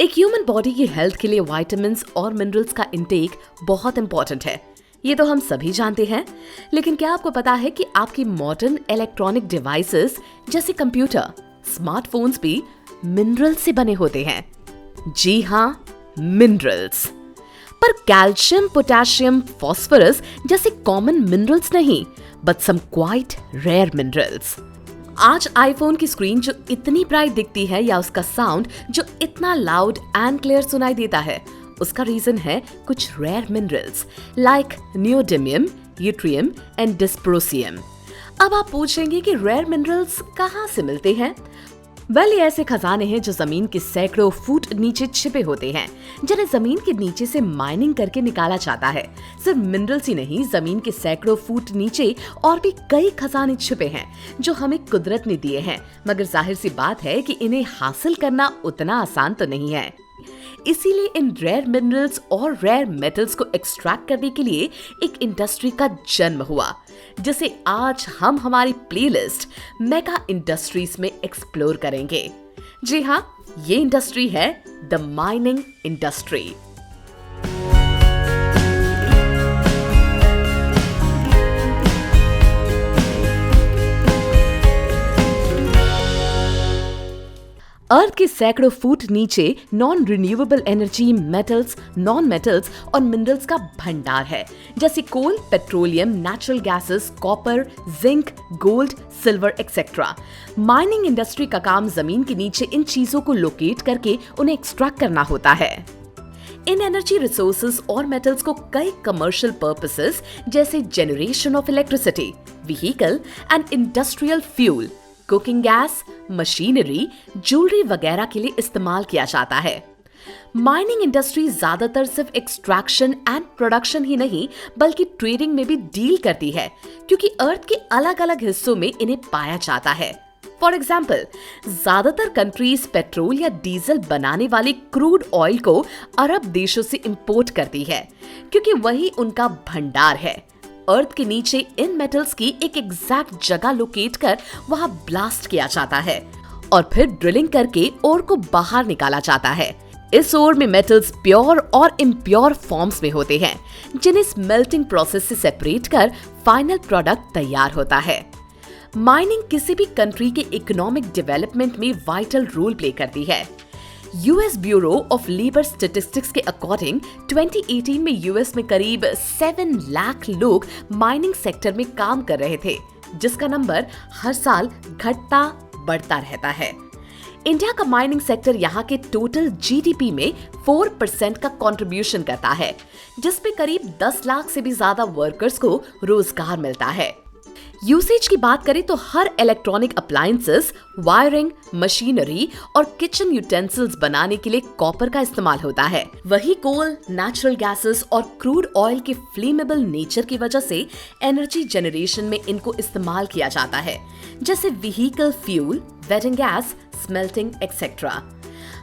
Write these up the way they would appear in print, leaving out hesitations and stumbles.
एक human body की health के लिए विटामिन्स और मिनरल्स का इंटेक बहुत इंपॉर्टेंट है। ये तो हम सभी जानते हैं, लेकिन क्या आपको पता है कि आपकी मॉडर्न इलेक्ट्रॉनिक डिवाइसेस जैसे कंप्यूटर, स्मार्टफोन्स भी मिनरल से बने होते हैं? जी हाँ, मिनरल्स। पर कैल्शियम, पोटेशियम, फास्फोरस जैसे कॉमन मिनरल्स नहीं, but some quite rare minerals. आज आईफोन की स्क्रीन जो इतनी ब्राइट दिखती है या उसका साउंड जो इतना लाउड एंड क्लियर सुनाई देता है, उसका रीजन है कुछ rare minerals like neodymium, yttrium and dysprosium. अब आप पूछेंगे कि रेयर मिनरल्स कहाँ से मिलते हैं? ये ऐसे खजाने हैं जो जमीन के सैकड़ों फुट नीचे छिपे होते हैं, जिन्हें जमीन के नीचे से माइनिंग करके निकाला जाता है। सिर्फ मिनरल्स ही नहीं, जमीन के सैकड़ों फुट नीचे और भी कई खजाने छिपे हैं जो हमें कुदरत ने दिए हैं, मगर जाहिर सी बात है कि इन्हें हासिल करना उतना आसान तो नहीं है। इसीलिए इन रेयर मिनरल्स और रेयर मेटल्स को एक्सट्रैक्ट करने के लिए एक इंडस्ट्री का जन्म हुआ, जिसे आज हम हमारी प्लेलिस्ट मेगा इंडस्ट्रीज में एक्सप्लोर करेंगे। जी हाँ, ये इंडस्ट्री है द माइनिंग इंडस्ट्री। अर्थ के सैकड़ों फुट नीचे non renewable energy, metals, non metals और मिनरल्स का भंडार है, जैसे coal, petroleum, natural gases, copper, zinc, gold, silver etcetera. Mining industry का काम जमीन के नीचे इन चीजों को लोकेट करके उन्हें एक्सट्रैक्ट करना होता है। इन एनर्जी रिसोर्सेज और मेटल्स को कई कमर्शियल पर्पसेस जैसे generation of electricity, vehicle and industrial fuel, cooking gas, machinery, jewellery वगैरह के लिए इस्तेमाल किया जाता है। माइनिंग इंडस्ट्री ज्यादातर सिर्फ एक्सट्रैक्शन एंड प्रोडक्शन ही नहीं, बल्कि ट्रेडिंग में भी डील करती है, क्योंकि अर्थ के अलग अलग हिस्सों में इन्हें पाया जाता है। फॉर एग्जाम्पल, ज्यादातर कंट्रीज पेट्रोल या डीजल बनाने वाले क्रूड ऑयल को अरब देशों से इंपोर्ट करती है, क्योंकि वही उनका भंडार है। अर्थ के नीचे इन मेटल्स की एक एग्जैक्ट जगह लोकेट कर वहां ब्लास्ट किया जाता है और फिर ड्रिलिंग करके ओर को बाहर निकाला जाता है। इस ओर में मेटल्स प्योर और इम्प्योर फॉर्म्स में होते हैं, जिन्हें स्मेल्टिंग प्रोसेस से सेपरेट कर फाइनल प्रोडक्ट तैयार होता है। माइनिंग किसी भी कंट्री के इकोनॉमिक डेवलपमेंट में वाइटल रोल प्ले करती है। US bureau of labour statistics के अकॉर्डिंग 2018 में यूएस में करीब 7 लाख लोग माइनिंग सेक्टर में काम कर रहे थे, जिसका नंबर हर साल घटता बढ़ता रहता है। इंडिया का माइनिंग सेक्टर यहाँ के टोटल जीडीपी में 4% का कंट्रीब्यूशन करता है, जिसमें करीब 10 लाख से भी ज्यादा वर्कर्स को रोजगार मिलता है। यूसेज की बात करें तो हर इलेक्ट्रॉनिक अप्लायंसेस, वायरिंग, मशीनरी और किचन यूटेंसिल्स बनाने के लिए कॉपर का इस्तेमाल होता है। वही कोल, नेचुरल गैसेस और क्रूड ऑयल के फ्लेमेबल नेचर की वजह से एनर्जी जनरेशन में इनको इस्तेमाल किया जाता है, जैसे vehicle fuel, wedding gas, smelting etcetera.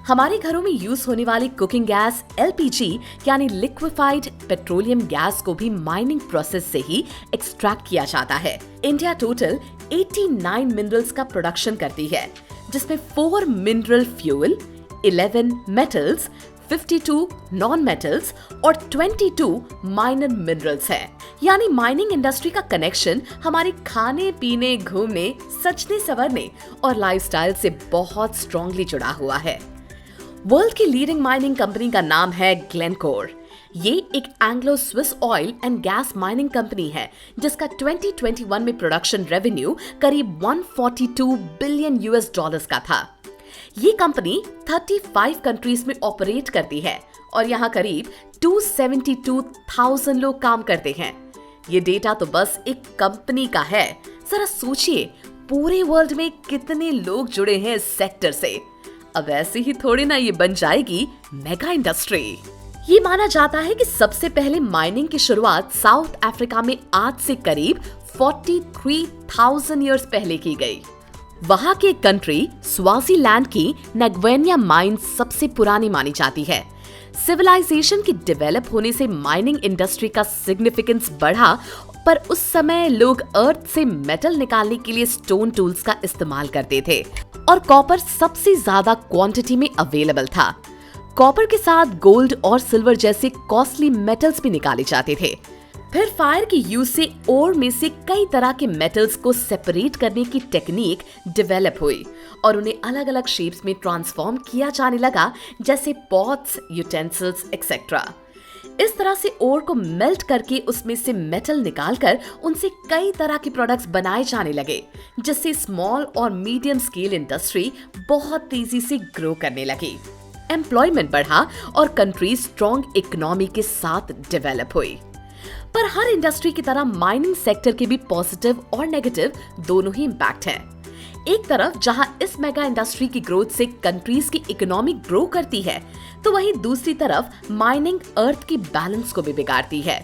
हमारे घरों में यूज होने वाली कुकिंग गैस एलपीजी यानी लिक्विफाइड पेट्रोलियम गैस को भी माइनिंग प्रोसेस से ही एक्सट्रैक्ट किया जाता है। इंडिया टोटल 89 मिनरल्स का प्रोडक्शन करती है, जिसमें 4 mineral fuel, 11 metals, 52 non metals और 22 माइनर मिनरल्स हैं। यानी माइनिंग इंडस्ट्री का कनेक्शन हमारे खाने पीने, घूमने, सजने संवरने और लाइफस्टाइल से बहुत स्ट्रांगली जुड़ा हुआ है। वर्ल्ड की लीडिंग माइनिंग कंपनी का नाम है ग्लेनकोर। ये एक Anglo Swiss oil and gas mining company है, जिसका 2021 में प्रोडक्शन रेवेन्यू करीब 142 बिलियन यूएस डॉलर्स का था। ये कंपनी 35 कंट्रीज में ऑपरेट करती है और यहाँ करीब 272,000 लोग काम करते हैं। ये डेटा तो बस एक कंपनी का है, जरा सोचिए पूरे वर्ल्ड में कितने लोग जुड़े हैं इस सेक्टर से। अब ऐसे ही थोड़ी ना ये बन जाएगी मेगा इंडस्ट्री। ये माना जाता है कि सबसे पहले माइनिंग की शुरुआत साउथ अफ्रीका में आज से करीब 43,000 ईयर्स पहले की गई। वहां के कंट्री स्वाजीलैंड की नगवेनिया माइन सबसे पुरानी मानी जाती है। सिविलाइजेशन के डेवलप होने से माइनिंग इंडस्ट्री का सिग्निफिकेंस बढ़ा, पर उस समय लोग अर्थ से मेटल निकालने के लिए स्टोन टूल्स का इस्तेमाल करते थे और कॉपर सबसे ज्यादा क्वांटिटी में अवेलेबल था। कॉपर के साथ गोल्ड और सिल्वर जैसे कॉस्टली मेटल्स भी निकाले जाते थे। फिर फायर के यूज से ओर में से कई तरह के मेटल्स को सेपरेट करने की टेक्निक डेवलप हुई और उन्हें अलग अलग शेप्स में ट्रांसफॉर्म किया जाने लगा, जैसे पॉट्स, यूटेंसिल्स एक्सेट्रा। इस तरह से ओर को मेल्ट करके उसमें से मेटल निकालकर उनसे कई तरह के प्रोडक्ट्स बनाए जाने लगे, जिससे स्मॉल और मीडियम स्केल इंडस्ट्री बहुत तेजी से ग्रो करने लगी। एम्प्लॉयमेंट बढ़ा और कंट्री स्ट्रॉन्ग इकोनॉमी के साथ डेवलप हुई। पर हर इंडस्ट्री की तरह माइनिंग सेक्टर के भी पॉजिटिव और नेगेटिव दोनों ही इम्पैक्ट हैं। एक तरफ जहां इस मेगा इंडस्ट्री की ग्रोथ से कंट्रीज की इकोनॉमी ग्रो करती है, तो वहीं दूसरी तरफ माइनिंग अर्थ की बैलेंस को भी बिगाड़ती है।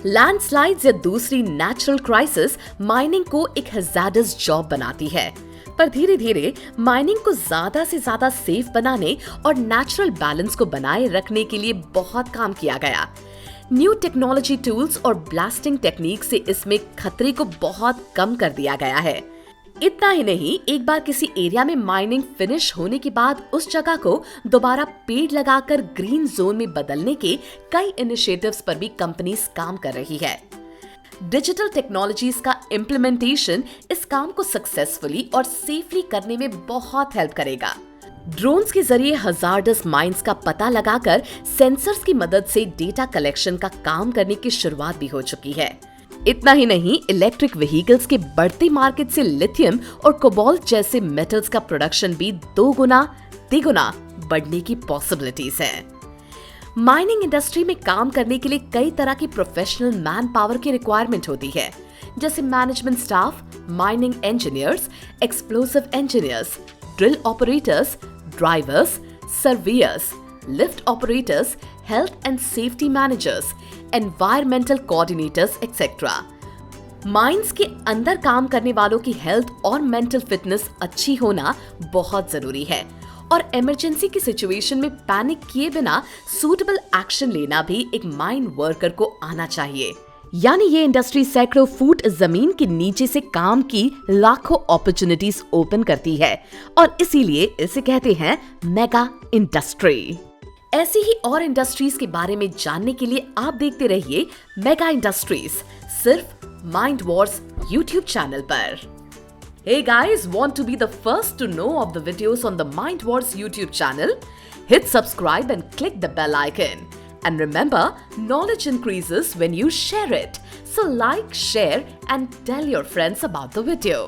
लैंडस्लाइड्स या दूसरी नेचुरल क्राइसिस माइनिंग को एक हैजार्डस जॉब बनाती है। पर धीरे धीरे माइनिंग को ज्यादा से ज्यादा सेफ बनाने और नेचुरल बैलेंस को बनाए रखने के लिए बहुत काम किया गया। न्यू टेक्नोलॉजी टूल्स और ब्लास्टिंग टेक्निक से इसमें खतरे को बहुत कम कर दिया गया है। इतना ही नहीं, एक बार किसी एरिया में माइनिंग फिनिश होने के बाद उस जगह को दोबारा पेड़ लगाकर ग्रीन जोन में बदलने के कई इनिशिएटिव्स पर भी कंपनीज काम कर रही है। डिजिटल टेक्नोलॉजीज का इम्प्लीमेंटेशन इस काम को सक्सेसफुली और सेफली करने में बहुत हेल्प करेगा। ड्रोन्स के जरिए हजार्डस माइंस का पता लगाकर सेंसर्स की मदद से डेटा कलेक्शन का काम करने की शुरुआत भी हो चुकी है। इतना ही नहीं, इलेक्ट्रिक व्हीकल्स के बढ़ते मार्केट से लिथियम और कोबाल्ट जैसे मेटल्स का प्रोडक्शन भी 2 गुना, 3 गुना बढ़ने की पॉसिबिलिटीज है। माइनिंग इंडस्ट्री में काम करने के लिए कई तरह की प्रोफेशनल मैन पावर की रिक्वायरमेंट होती है, जैसे management staff, mining engineers, explosive engineers, drill operators, drivers, surveyor's, lift operators, health and safety managers, environmental coordinators etcetera. Mines के अंदर काम करने वालों की हेल्थ और मेंटल फिटनेस अच्छी होना बहुत जरूरी है और इमरजेंसी की सिचुएशन में पैनिक किए बिना सूटेबल एक्शन लेना भी एक माइन वर्कर को आना चाहिए। यानी ये इंडस्ट्री सैकड़ों फुट जमीन के नीचे से काम की लाखों अपॉर्चुनिटीज ओपन करती है और इसीलिए इसे कहते हैं मेगा इंडस्ट्री। ऐसी ही और इंडस्ट्रीज के बारे में जानने के लिए आप देखते रहिए मेगा इंडस्ट्रीज, सिर्फ माइंड वॉर्स यूट्यूब चैनल पर। Hey guys, want to be the first to know of the videos on the Mind Wars YouTube channel? Hit subscribe and click the bell icon. And remember, knowledge increases when you share it. So like, share and tell your friends about the video.